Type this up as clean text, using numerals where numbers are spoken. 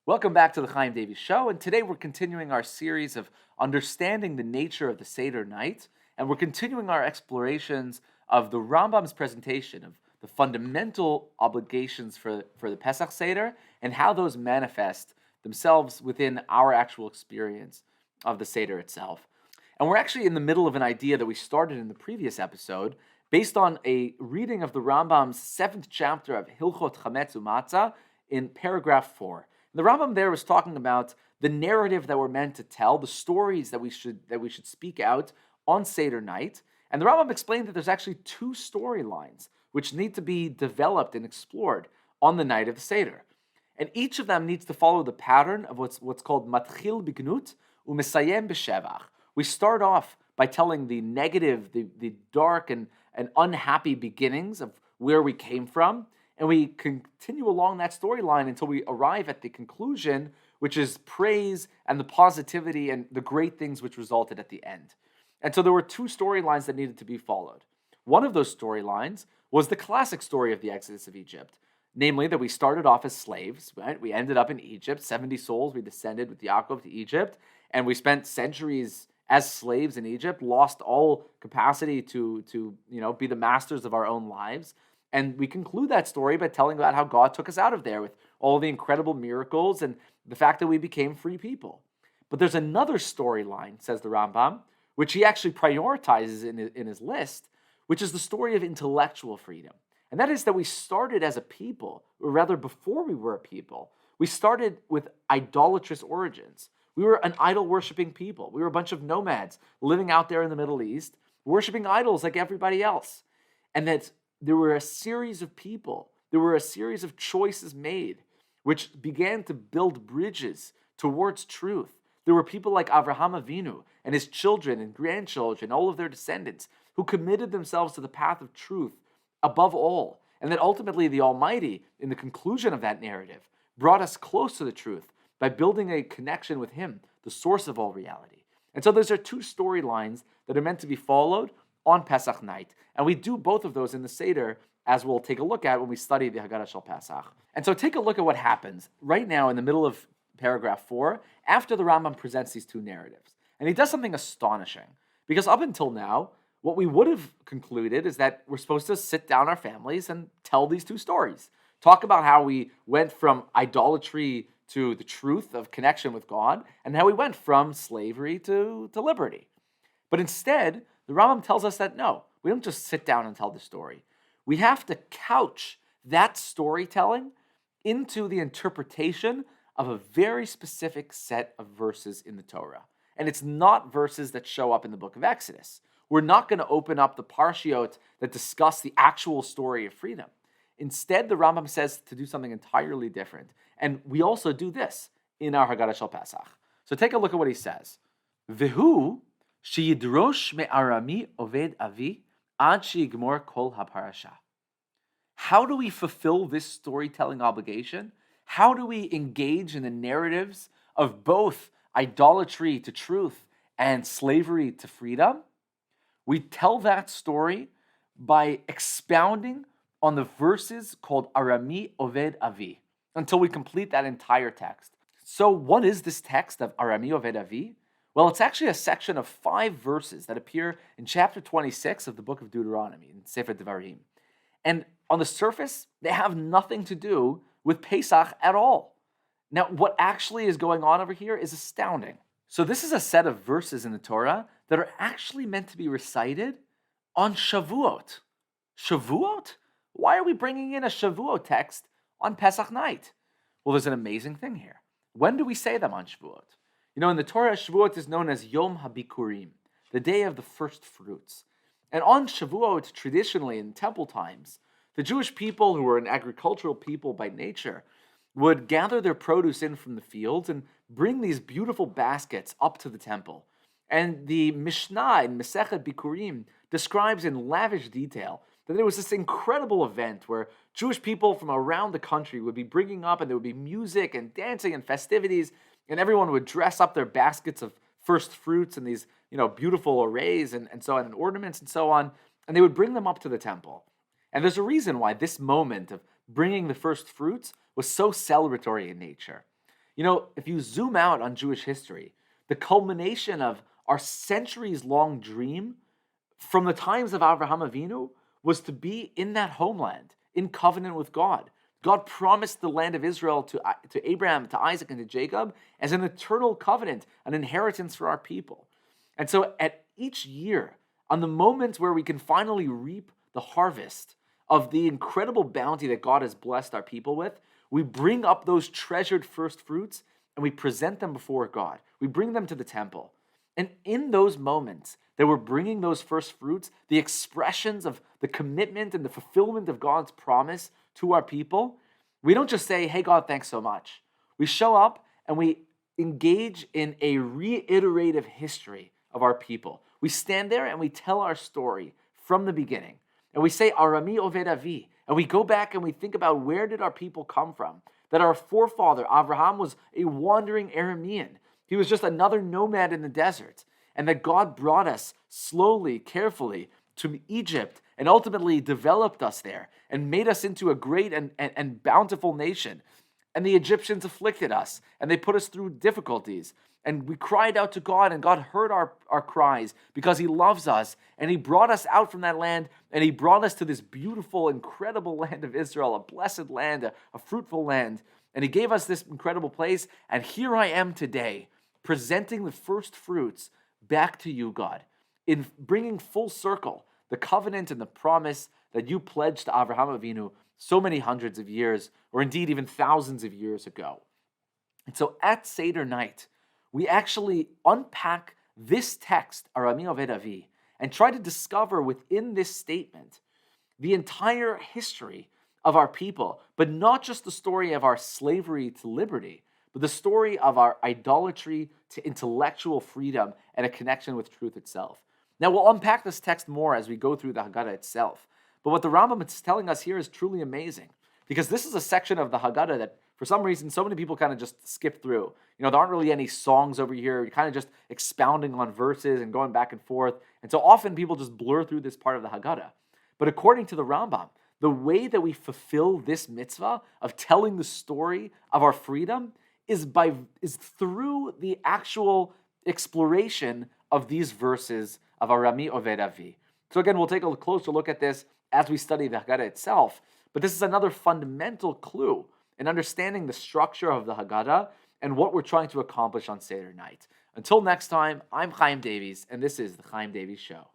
Welcome back to the Chaim Davies Show, and today we're continuing our series of understanding the nature of the Seder Night, and we're continuing our explorations of the Rambam's presentation of the fundamental obligations for the Pesach Seder and how those manifest themselves within our actual experience of the Seder itself. And we're actually in the middle of an idea that we started in the previous episode based on a reading of the Rambam's 7th chapter of Hilchot Chametz U'Matzah in paragraph 4. The Rambam there was talking about the narrative that we're meant to tell, the stories that we should speak out on Seder night. And the Rambam explained that there's actually two storylines which need to be developed and explored on the night of the Seder. And each of them needs to follow the pattern of what's called matchil b'gnut u'mesayem b'shevach. We start off by telling the negative, the dark and unhappy beginnings of where we came from, and we continue along that storyline until we arrive at the conclusion, which is praise and the positivity and the great things which resulted at the end. And so there were two storylines that needed to be followed. One of those storylines was the classic story of the Exodus of Egypt, namely that we started off as slaves, right? We ended up in Egypt, 70 souls, we descended with Yaakov to Egypt, and we spent centuries as slaves in Egypt, lost all capacity to be the masters of our own lives. And we conclude that story by telling about how God took us out of there with all the incredible miracles and the fact that we became free people. But there's another storyline, says the Rambam, which he actually prioritizes in his list, which is the story of intellectual freedom. And that is that we started as a people, or rather before we were a people, we started with idolatrous origins. We were an idol-worshipping people. We were a bunch of nomads living out there in the Middle East, worshipping idols like everybody else. And that there were a series of people, there were a series of choices made, which began to build bridges towards truth. There were people like Avraham Avinu and his children and grandchildren, all of their descendants, who committed themselves to the path of truth above all. And that ultimately the Almighty, in the conclusion of that narrative, brought us close to the truth by building a connection with Him, the source of all reality. And so those are two storylines that are meant to be followed on Pesach night. And we do both of those in the Seder, as we'll take a look at when we study the Haggadah Shel Pesach. And so take a look at what happens right now in the middle of paragraph 4, after the Rambam presents these two narratives. And he does something astonishing, because up until now, what we would have concluded is that we're supposed to sit down our families and tell these two stories. Talk about how we went from idolatry to the truth of connection with God, and how we went from slavery to liberty. But instead, the Rambam tells us that no, we don't just sit down and tell the story. We have to couch that storytelling into the interpretation of a very specific set of verses in the Torah. And it's not verses that show up in the book of Exodus. We're not going to open up the parshiot that discuss the actual story of freedom. Instead, the Rambam says to do something entirely different. And we also do this in our Haggadah Shel Pesach. So take a look at what he says. Vehu sheyidrosh me'arami oved avi ad sheyigmor kol haparasha. How do we fulfill this storytelling obligation? How do we engage in the narratives of both idolatry to truth and slavery to freedom? We tell that story by expounding on the verses called Arami Oved Avi until we complete that entire text. So what is this text of Arami Oved Avi? Well, it's actually a section of 5 verses that appear in chapter 26 of the book of Deuteronomy, in Sefer Devarim. And on the surface, they have nothing to do with Pesach at all. Now, what actually is going on over here is astounding. So this is a set of verses in the Torah that are actually meant to be recited on Shavuot. Shavuot? Why are we bringing in a Shavuot text on Pesach night? Well, there's an amazing thing here. When do we say them on Shavuot? You know, in the Torah, Shavuot is known as Yom HaBikurim, the day of the first fruits. And on Shavuot, traditionally in temple times, the Jewish people, who were an agricultural people by nature, would gather their produce in from the fields and bring these beautiful baskets up to the temple. And the Mishnah in Masechet Bikurim describes in lavish detail that there was this incredible event where Jewish people from around the country would be bringing up, and there would be music and dancing and festivities, and everyone would dress up their baskets of first fruits in these, beautiful arrays and so on, and ornaments and so on, and they would bring them up to the temple. And there's a reason why this moment of bringing the first fruits was so celebratory in nature. If you zoom out on Jewish history, the culmination of our centuries-long dream from the times of Avraham Avinu was to be in that homeland, in covenant with God. God promised the land of Israel to Abraham, to Isaac, and to Jacob as an eternal covenant, an inheritance for our people. And so at each year, on the moments where we can finally reap the harvest of the incredible bounty that God has blessed our people with, we bring up those treasured first fruits and we present them before God. We bring them to the temple. And in those moments that we're bringing those first fruits, the expressions of the commitment and the fulfillment of God's promise to our people, we don't just say, hey, God, thanks so much. We show up and we engage in a reiterative history of our people. We stand there and we tell our story from the beginning. And we say, Arami Oved Avi. And we go back and we think about where did our people come from? That our forefather, Avraham, was a wandering Aramean. He was just another nomad in the desert. And that God brought us slowly, carefully to Egypt and ultimately developed us there and made us into a great and bountiful nation. And the Egyptians afflicted us and they put us through difficulties. And we cried out to God, and God heard our cries because he loves us. And he brought us out from that land, and he brought us to this beautiful, incredible land of Israel, a blessed land, a fruitful land. And he gave us this incredible place. And here I am today, presenting the first fruits back to you, God, in bringing full circle the covenant and the promise that you pledged to Avraham Avinu so many hundreds of years, or indeed even thousands of years ago. And so at Seder night, we actually unpack this text, Arami Oved Avi, and try to discover within this statement the entire history of our people, but not just the story of our slavery to liberty, but the story of our idolatry to intellectual freedom and a connection with truth itself. Now, we'll unpack this text more as we go through the Haggadah itself, but what the Rambam is telling us here is truly amazing, because this is a section of the Haggadah that for some reason, so many people kind of just skip through. There aren't really any songs over here. You're kind of just expounding on verses and going back and forth. And so often people just blur through this part of the Haggadah. But according to the Rambam, the way that we fulfill this mitzvah of telling the story of our freedom is through the actual exploration of these verses of Arami Oved Avi. So again, we'll take a closer look at this as we study the Haggadah itself. But this is another fundamental clue in understanding the structure of the Haggadah and what we're trying to accomplish on Seder night. Until next time, I'm Chaim Davies, and this is the Chaim Davies Show.